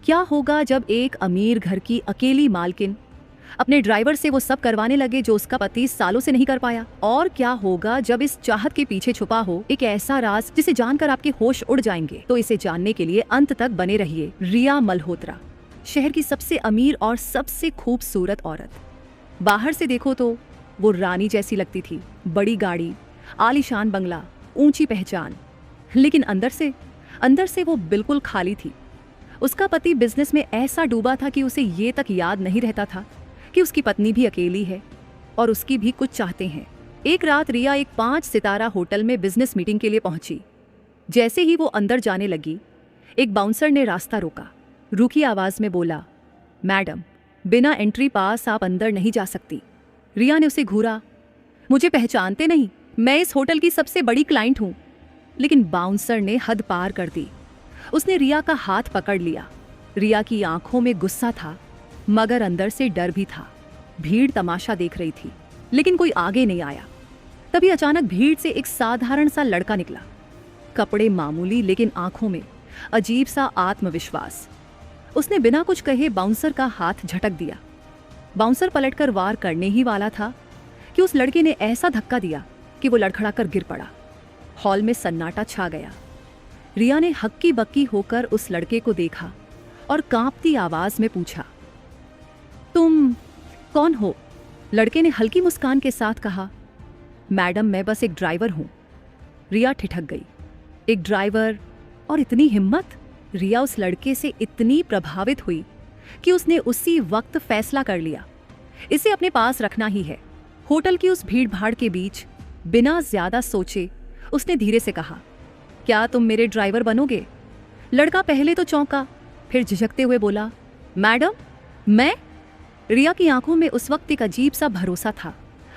क्या होगा जब एक अमीर घर की अकेली मालकिन अपने ड्राइवर से वो सब करवाने लगे जो उसका पति सालों से नहीं कर पाया? और क्या होगा जब इस चाहत के पीछे छुपा हो एक ऐसा राज जिसे जानकर आपके होश उड़ जाएंगे? तो इसे जानने के लिए अंत तक बने रहिए। रिया मल्होत्रा, शहर की सबसे अमीर और सबसे खूबसूरत औरत। बाहर से देखो तो वो रानी जैसी लगती थी, बड़ी गाड़ी, आलीशान बंगला, ऊंची पहचान। लेकिन अंदर से वो बिल्कुल खाली थी। उसका पति बिजनेस में ऐसा डूबा था कि उसे ये तक याद नहीं रहता था कि उसकी पत्नी भी अकेली है और उसकी भी कुछ चाहते हैं। एक रात रिया एक 5 सितारा होटल में बिजनेस मीटिंग के लिए पहुंची। जैसे ही वो अंदर जाने लगी, एक बाउंसर ने रास्ता रोका। रूखी आवाज में बोला, मैडम, बिना एंट्री पास आप अंदर नहीं जा सकती। रिया ने उसे घूरा। मुझे पहचानते नहीं? मैं इस होटल की सबसे बड़ी क्लाइंट हूं। लेकिन बाउंसर ने हद पार कर दी। उसने रिया का हाथ पकड़ लिया। रिया की आंखों में गुस्सा था, मगर अंदर से डर भी था। भीड़ तमाशा देख रही थी, लेकिन कोई आगे नहीं आया। तभी अचानक भीड़ से एक साधारण सा लड़का निकला। कपड़े मामूली, लेकिन आंखों में अजीब सा आत्मविश्वास। उसने बिना कुछ कहे बाउंसर का हाथ झटक दिया। बाउंसर पलटकर वार करने ही वाला था कि उस लड़के ने ऐसा धक्का दिया कि वो लड़खड़ाकर गिर पड़ा। हॉल में सन्नाटा छा गया। रिया ने हक्की बक्की होकर उस लड़के को देखा और कांपती आवाज में पूछा, तुम कौन हो? लड़के ने हल्की मुस्कान के साथ कहा, मैडम, मैं बस एक ड्राइवर हूं। रिया ठिठक गई। एक ड्राइवर और इतनी हिम्मत? रिया उस लड़के से इतनी प्रभावित हुई कि उसने उसी वक्त फैसला कर लिया, इसे अपने पास रखना ही है। होटल की उस भीड़ भाड़ के बीच बिना ज्यादा सोचे उसने धीरे से कहा, क्या तुम मेरे ड्राइवर बनोगे? लड़का पहले तो चौंका, फिर झिझकते हुए बोला, मैडम, मैं? रिया की आंखों में उस वक्त एक अजीब सा भरोसा था।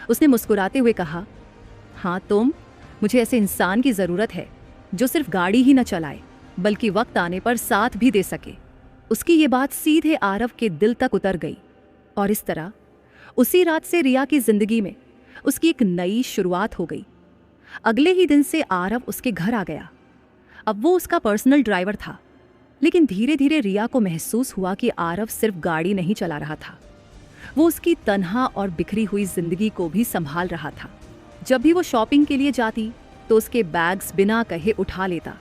उसने मुस्कुराते हुए कहा, हाँ तुम। मुझे ऐसे इंसान की जरूरत है जो सिर्फ गाड़ी ही न चलाए बल्कि वक्त आने पर साथ भी दे सके। उसकी ये बात सीधे आरव के दिल तक उतर गई और इस तरह उसी रात से रिया की जिंदगी में उसकी एक नई शुरुआत हो गई। अगले ही दिन से आरव उसके घर आ गया। अब वो उसका पर्सनल ड्राइवर था। लेकिन धीरे धीरे रिया को महसूस हुआ कि आरव सिर्फ गाड़ी नहीं चला रहा था, वो उसकी तन्हा और बिखरी हुई जिंदगी को भी संभाल रहा था। जब भी वो शॉपिंग के लिए जाती तो उसके बैग्स बिना कहे उठा लेता।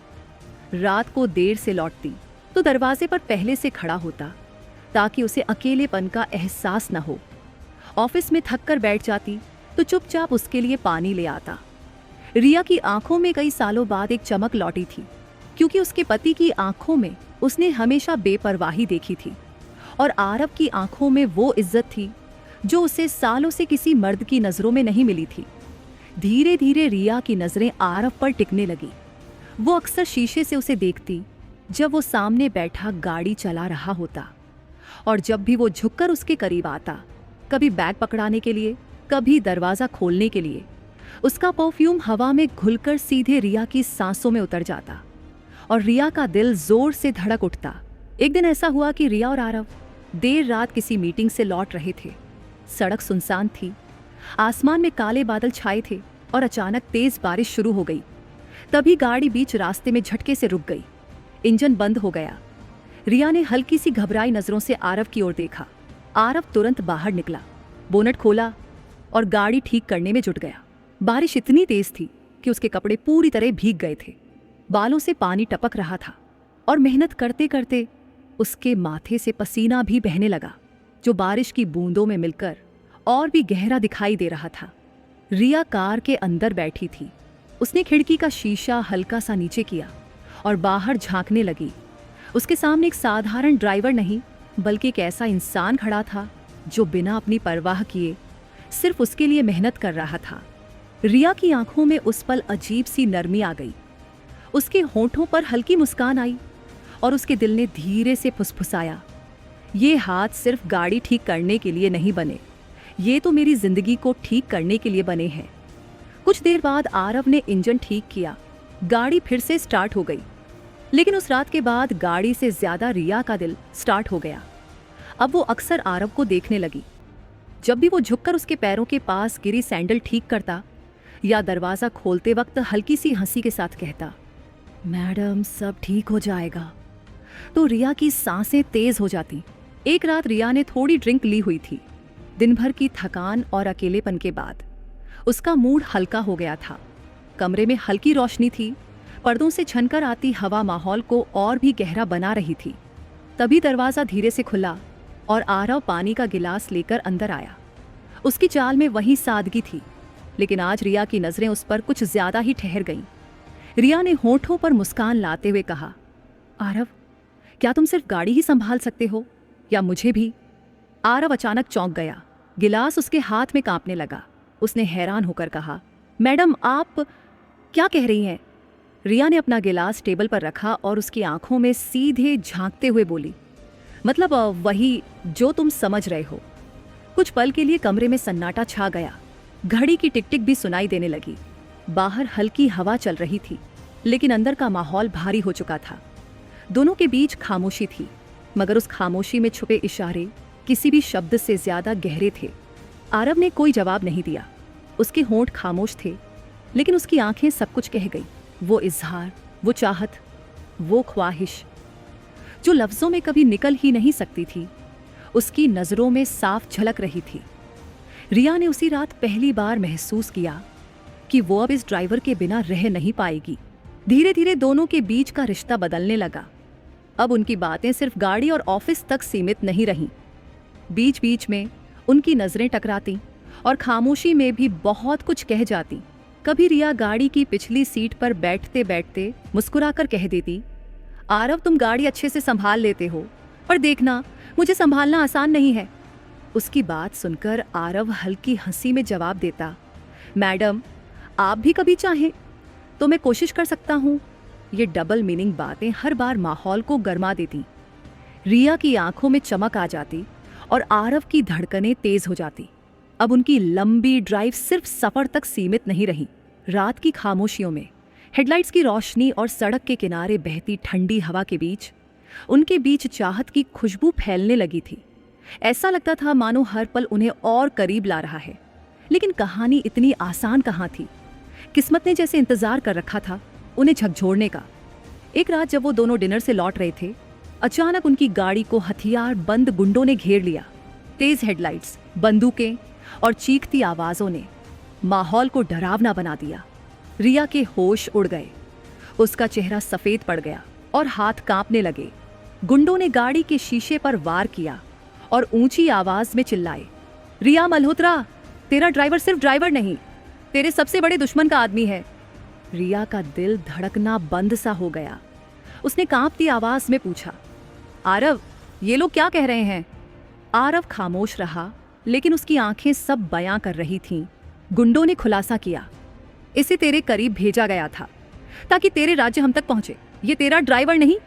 रात को देर से लौटती तो दरवाजे पर पहले से खड़ा होता ताकि उसे अकेलेपन का एहसास न हो। ऑफिस में थक कर बैठ जाती तो चुपचाप उसके लिए पानी ले आता। रिया की आंखों में कई सालों बाद एक चमक लौटी थी, क्योंकि उसके पति की आंखों में उसने हमेशा बेपरवाही देखी थी और आरव की आंखों में वो इज्जत थी जो उसे सालों से किसी मर्द की नजरों में नहीं मिली थी। धीरे धीरे रिया की नजरें आरव पर टिकने लगी। वो अक्सर शीशे से उसे देखती जब वो सामने बैठा गाड़ी चला रहा होता, और जब भी वो झुककर उसके करीब आता, कभी बैग पकड़ाने के लिए, कभी दरवाजा खोलने के लिए, उसका परफ्यूम हवा में घुलकर सीधे रिया की सांसों में उतर जाता और रिया का दिल जोर से धड़क उठता। एक दिन ऐसा हुआ कि रिया और आरव देर रात किसी मीटिंग से लौट रहे थे। सड़क सुनसान थी, आसमान में काले बादल छाए थे और अचानक तेज बारिश शुरू हो गई। तभी गाड़ी बीच रास्ते में झटके से रुक गई। इंजन बंद हो गया। रिया ने हल्की सी घबराई नजरों से आरव की ओर देखा। आरव तुरंत बाहर निकला, बोनट खोला और गाड़ी ठीक करने में जुट गया। बारिश इतनी तेज थी कि उसके कपड़े पूरी तरह भीग गए थे। बालों से पानी टपक रहा था और मेहनत करते करते उसके माथे से पसीना भी बहने लगा, जो बारिश की बूंदों में मिलकर और भी गहरा दिखाई दे रहा था। रिया कार के अंदर बैठी थी। उसने खिड़की का शीशा हल्का सा नीचे किया और बाहर झांकने लगी। उसके सामने एक साधारण ड्राइवर नहीं, बल्कि एक ऐसा इंसान खड़ा था जो बिना अपनी परवाह किए सिर्फ उसके लिए मेहनत कर रहा था। रिया की आंखों में उस पल अजीब सी नरमी आ गई। उसके होठों पर हल्की मुस्कान आई और उसके दिल ने धीरे से फुसफुसाया, ये हाथ सिर्फ गाड़ी ठीक करने के लिए नहीं बने, ये तो मेरी जिंदगी को ठीक करने के लिए बने हैं। कुछ देर बाद आरव ने इंजन ठीक किया। गाड़ी फिर से स्टार्ट हो गई। लेकिन उस रात के बाद गाड़ी से ज्यादा रिया का दिल स्टार्ट हो गया। अब वो अक्सर आरव को देखने लगी। जब भी वो झुककर उसके पैरों के पास गिरी सैंडल ठीक करता या दरवाजा खोलते वक्त हल्की सी हंसी के साथ कहता, मैडम, सब ठीक हो जाएगा, तो रिया की सांसें तेज हो जाती। एक रात रिया ने थोड़ी ड्रिंक ली हुई थी। दिन भर की थकान और अकेलेपन के बाद उसका मूड हल्का हो गया था। कमरे में हल्की रोशनी थी, पर्दों से छनकर आती हवा माहौल को और भी गहरा बना रही थी। तभी दरवाजा धीरे से खुला और आरव पानी का गिलास लेकर अंदर आया। उसकी चाल में वही सादगी थी, लेकिन आज रिया की नजरें उस पर कुछ ज्यादा ही ठहर गईं। रिया ने होठों पर मुस्कान लाते हुए कहा, आरव, क्या तुम सिर्फ गाड़ी ही संभाल सकते हो या मुझे भी? आरव अचानक चौंक गया। गिलास उसके हाथ में कांपने लगा। उसने हैरान होकर कहा, मैडम आप क्या कह रही हैं? रिया ने अपना गिलास टेबल पर रखा और उसकी आंखों में सीधे झांकते हुए बोली, मतलब वही जो तुम समझ रहे हो। कुछ पल के लिए कमरे में सन्नाटा छा गया। घड़ी की टिक टिक भी सुनाई देने लगी। बाहर हल्की हवा चल रही थी, लेकिन अंदर का माहौल भारी हो चुका था। दोनों के बीच खामोशी थी, मगर उस खामोशी में छुपे इशारे किसी भी शब्द से ज्यादा गहरे थे। आरव ने कोई जवाब नहीं दिया। उसके होंठ खामोश थे, लेकिन उसकी आंखें सब कुछ कह गई। वो इजहार, वो चाहत, वो ख्वाहिश जो लफ्जों में कभी निकल ही नहीं सकती थी, उसकी नजरों में साफ झलक रही थी। रिया ने उसी रात पहली बार महसूस किया कि वो अब इस ड्राइवर के बिना रह नहीं पाएगी। धीरे धीरे दोनों के बीच का रिश्ता बदलने लगा। अब उनकी बातें सिर्फ गाड़ी और ऑफिस तक सीमित नहीं रहीं। बीच बीच में उनकी नजरें टकराती और खामोशी में भी बहुत कुछ कह जाती। कभी रिया गाड़ी की पिछली सीट पर बैठते बैठते मुस्कुराकर कह देती, आरव तुम गाड़ी अच्छे से संभाल लेते हो, पर देखना मुझे संभालना आसान नहीं है। उसकी बात सुनकर आरव हल्की हंसी में जवाब देता, मैडम आप भी कभी चाहें तो मैं कोशिश कर सकता हूँ। ये डबल मीनिंग बातें हर बार माहौल को गर्मा देती। रिया की आंखों में चमक आ जाती और आरव की धड़कनें तेज हो जाती। अब उनकी लंबी ड्राइव सिर्फ सफर तक सीमित नहीं रही। रात की खामोशियों में हेडलाइट्स की रोशनी और सड़क के किनारे बहती ठंडी हवा के बीच उनके बीच चाहत की खुशबू फैलने लगी थी। ऐसा लगता था मानो हर पल उन्हें और करीब ला रहा है। लेकिन कहानी इतनी आसान कहाँ थी। किस्मत ने जैसे इंतजार कर रखा था उन्हें झकझोरने का। एक रात जब वो दोनों डिनर से लौट रहे थे, अचानक उनकी गाड़ी को हथियार बंद गुंडों ने घेर लिया। तेज हेडलाइट्स, बंदूकें और चीखती आवाजों ने माहौल को डरावना बना दिया। रिया के होश उड़ गए। उसका चेहरा सफेद पड़ गया और हाथ कांपने लगे। गुंडों ने गाड़ी के शीशे पर वार किया और ऊंची आवाज में चिल्लाए, रिया मल्होत्रा, तेरा ड्राइवर सिर्फ ड्राइवर नहीं, तेरे सबसे बड़े दुश्मन का आदमी है। रिया का दिल धड़कना बंद सा हो गया। उसने कांपती आवाज में पूछा, आरव ये लोग क्या कह रहे हैं? आरव खामोश रहा, लेकिन उसकी आंखें सब बयां कर रही थीं। गुंडों ने खुलासा किया, इसे तेरे करीब भेजा गया था ताकि तेरे राज्य हम तक पहुंचे। ये तेरा ड्राइवर नहीं,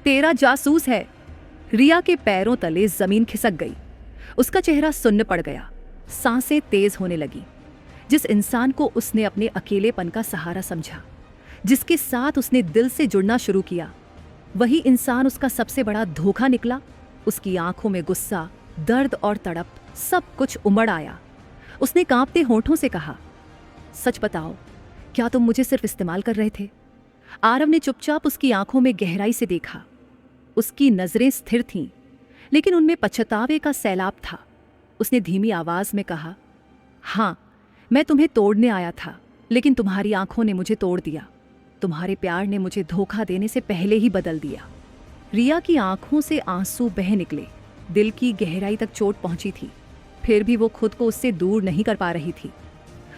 तेरा जासूस है। रिया के पैरों तले जमीन खिसक गई। उसका चेहरा सुन्न पड़ गया। सांसें तेज होने लगी। जिस इंसान को उसने अपने अकेलेपन का सहारा समझा, जिसके साथ उसने दिल से जुड़ना शुरू किया, वही इंसान उसका सबसे बड़ा धोखा निकला। उसकी आंखों में गुस्सा, दर्द और तड़प सब कुछ उमड़ आया। उसने कांपते होठों से कहा, सच बताओ, क्या तुम मुझे सिर्फ इस्तेमाल कर रहे थे? आरव ने चुपचाप उसकी आंखों में गहराई से देखा। उसकी नजरें स्थिर थीं, लेकिन उनमें पछतावे का सैलाब था। उसने धीमी आवाज में कहा, हाँ, मैं तुम्हें तोड़ने आया था, लेकिन तुम्हारी आंखों ने मुझे तोड़ दिया। तुम्हारे प्यार ने मुझे धोखा देने से पहले ही बदल दिया। रिया की आंखों से आंसू बह निकले। दिल की गहराई तक चोट पहुंची थी, फिर भी वो खुद को उससे दूर नहीं कर पा रही थी।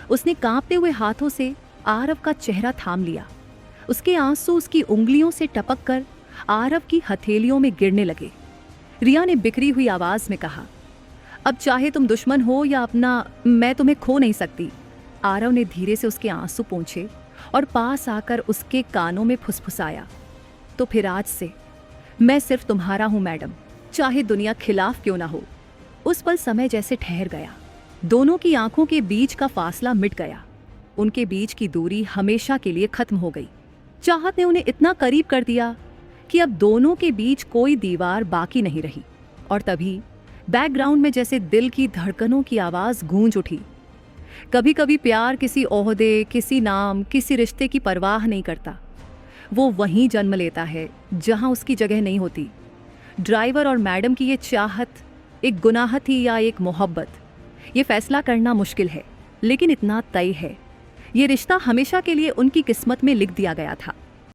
उसने कांपते हुए हाथों से आरव का चेहरा थाम लिया। उसके आंसू उसकी उंगलियों से टपक कर आरव की हथेलियों में गिरने लगे। रिया ने बिखरी हुई आवाज में कहा, अब चाहे तुम दुश्मन हो या अपना, मैं तुम्हें खो नहीं सकती। आरव ने धीरे से उसके आंसू पोंछे और पास आकर उसके कानों में फुसफुसाया, तो फिर आज से मैं सिर्फ तुम्हारा हूं मैडम, चाहे दुनिया खिलाफ क्यों ना हो। उस पल समय जैसे ठहर गया। दोनों की आंखों के बीच का फासला मिट गया। उनके बीच की दूरी हमेशा के लिए खत्म हो गई। चाहत ने उन्हें इतना करीब कर दिया कि अब दोनों के बीच कोई दीवार बाकी नहीं रही। और तभी बैकग्राउंड में जैसे दिल की धड़कनों की आवाज गूंज उठी। कभी कभी प्यार किसी ओहदे, किसी नाम, किसी रिश्ते की परवाह नहीं करता। वो वहीं जन्म लेता है जहां उसकी जगह नहीं होती। ड्राइवर और मैडम की ये चाहत एक गुनाह थी या एक मोहब्बत, ये फैसला करना मुश्किल है, लेकिन इतना तय है, ये रिश्ता हमेशा के लिए उनकी किस्मत में लिख दिया गया था।